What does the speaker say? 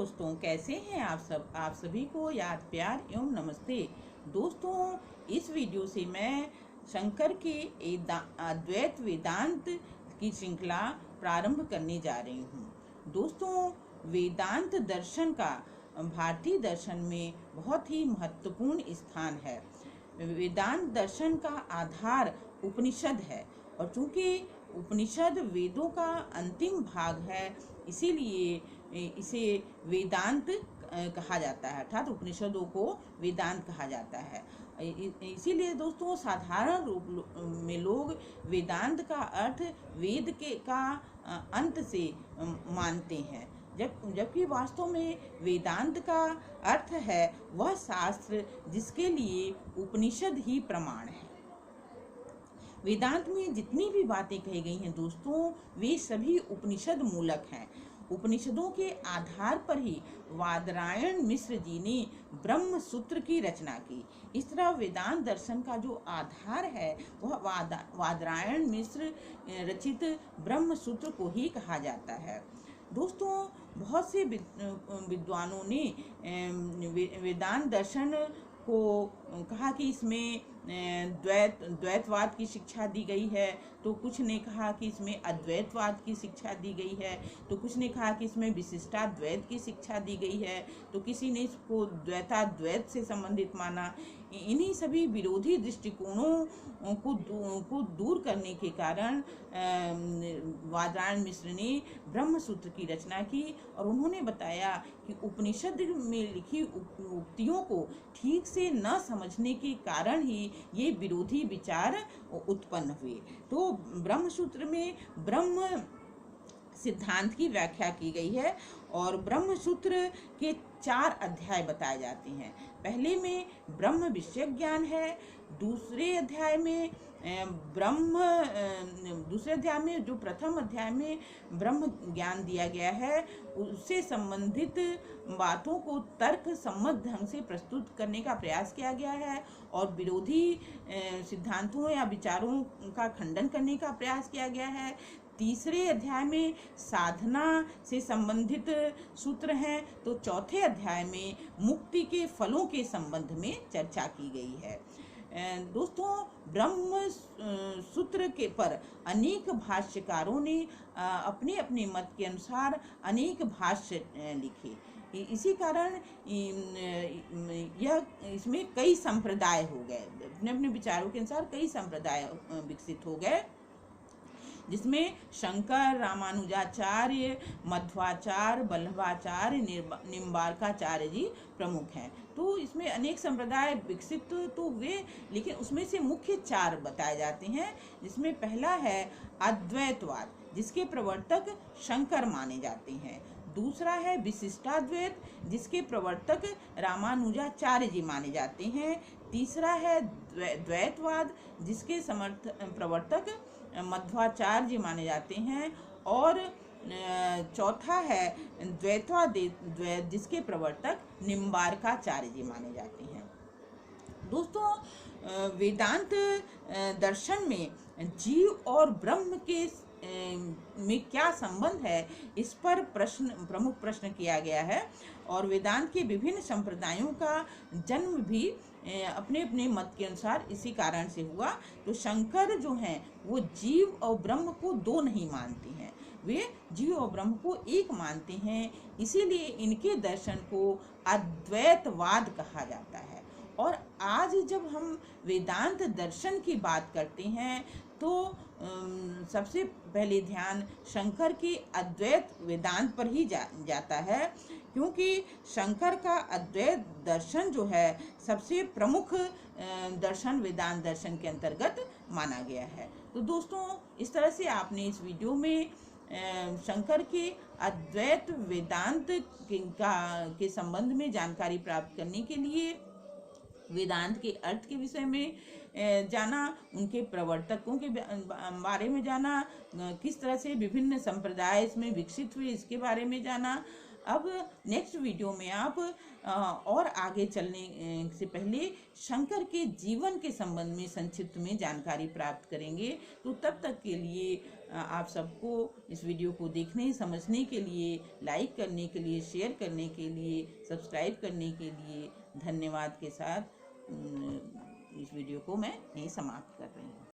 दोस्तों, कैसे हैं आप सब। आप सभी को याद प्यार एवं नमस्ते। दोस्तों, इस वीडियो से मैं शंकर के अद्वैत वेदांत की श्रृंखला प्रारंभ करने जा रही हूँ। दोस्तों, वेदांत दर्शन का भारतीय दर्शन में बहुत ही महत्वपूर्ण स्थान है। वेदांत दर्शन का आधार उपनिषद है और चूंकि उपनिषद वेदों का अंतिम भाग है, इसीलिए इसे वेदांत कहा जाता है, अर्थात उपनिषदों को वेदांत कहा जाता है। इसीलिए दोस्तों, साधारण रूप में लोग वेदांत का अर्थ वेद का अंत से मानते हैं, जबकि वास्तव में वेदांत का अर्थ है वह शास्त्र जिसके लिए उपनिषद ही प्रमाण है। वेदांत में जितनी भी बातें कही गई हैं दोस्तों, वे सभी उपनिषद मूलक हैं। उपनिषदों के आधार पर ही वादरायण मिश्र जी ने ब्रह्म सूत्र की रचना की। इस तरह वेदांत दर्शन का जो आधार है वह वादरायण मिश्र रचित ब्रह्म सूत्र को ही कहा जाता है। दोस्तों, बहुत से विद्वानों ने वेदांत दर्शन को कहा कि इसमें द्वैतवाद की शिक्षा दी गई है, तो कुछ ने कहा कि इसमें अद्वैतवाद की शिक्षा दी गई है, तो कुछ ने कहा कि इसमें विशिष्टाद्वैत की शिक्षा दी गई है, तो किसी ने इसको द्वैताद्वैत से संबंधित माना। इन्हीं सभी विरोधी दृष्टिकोणों को दूर करने के कारण वादरायण मिश्र ने ब्रह्म सूत्र की रचना की और उन्होंने बताया कि उपनिषद में लिखी उक्तियों को ठीक से न समझने के कारण ही ये विरोधी विचार उत्पन्न हुए। तो ब्रह्म सूत्र में ब्रह्म सिद्धांत की व्याख्या की गई है और ब्रह्म सूत्र के 4 अध्याय बताए जाते हैं। पहले में ब्रह्म विषय ज्ञान है, दूसरे अध्याय में जो प्रथम अध्याय में ब्रह्म ज्ञान दिया गया है, उससे संबंधित बातों को तर्क सम्मत ढंग से प्रस्तुत करने का प्रयास किया गया है और विरोधी सिद्धांतों या विचारों का खंडन करने का प्रयास किया गया है। तीसरे अध्याय में साधना से संबंधित सूत्र हैं, तो चौथे अध्याय में मुक्ति के फलों के संबंध में चर्चा की गई है। दोस्तों, ब्रह्म सूत्र के पर अनेक भाष्यकारों ने अपने अपने मत के अनुसार अनेक भाष्य लिखे। इसी कारण इसमें कई संप्रदाय हो गए, अपने अपने विचारों के अनुसार कई संप्रदाय विकसित हो गए, जिसमें शंकर, रामानुजाचार्य, मध्वाचार्य, वल्लभाचार्य, निम्बार्काचार्य जी प्रमुख हैं। तो इसमें अनेक संप्रदाय विकसित तो हुए, लेकिन उसमें से मुख्य 4 बताए जाते हैं, जिसमें पहला है अद्वैतवाद, जिसके प्रवर्तक शंकर माने जाते हैं। दूसरा है विशिष्टाद्वैत, जिसके प्रवर्तक रामानुजाचार्य जी माने जाते हैं। तीसरा है द्वैतवाद, जिसके प्रवर्तक मध्वाचार्य जी माने जाते हैं। और चौथा है द्वैत, जिसके प्रवर्तक निम्बार्काचार्य जी माने जाते हैं। दोस्तों, वेदांत दर्शन में जीव और ब्रह्म के में क्या संबंध है, इस पर प्रमुख प्रश्न किया गया है और वेदांत के विभिन्न संप्रदायों का जन्म भी अपने अपने मत के अनुसार इसी कारण से हुआ। तो शंकर जो हैं वो जीव और ब्रह्म को 2 नहीं मानते हैं, वे जीव और ब्रह्म को एक मानते हैं। इसीलिए इनके दर्शन को अद्वैतवाद कहा जाता है। और आज जब हम वेदांत दर्शन की बात करते हैं तो सबसे पहले ध्यान शंकर के अद्वैत वेदांत पर ही जाता है, क्योंकि शंकर का अद्वैत दर्शन जो है सबसे प्रमुख दर्शन वेदांत दर्शन के अंतर्गत माना गया है। तो दोस्तों, इस तरह से आपने इस वीडियो में शंकर के अद्वैत वेदांत के संबंध में जानकारी प्राप्त करने के लिए वेदांत के अर्थ के विषय में जाना, उनके प्रवर्तकों के बारे में जाना, किस तरह से विभिन्न संप्रदाय इसमें विकसित हुए इसके बारे में जाना, अब नेक्स्ट वीडियो में आप और आगे चलने से पहले शंकर के जीवन के संबंध में संक्षिप्त में जानकारी प्राप्त करेंगे। तो तब तक के लिए आप सबको इस वीडियो को देखने समझने के लिए, लाइक करने के लिए, शेयर करने के लिए, सब्सक्राइब करने के लिए धन्यवाद के साथ इस वीडियो को मैं यहीं समाप्त कर रही हूँ।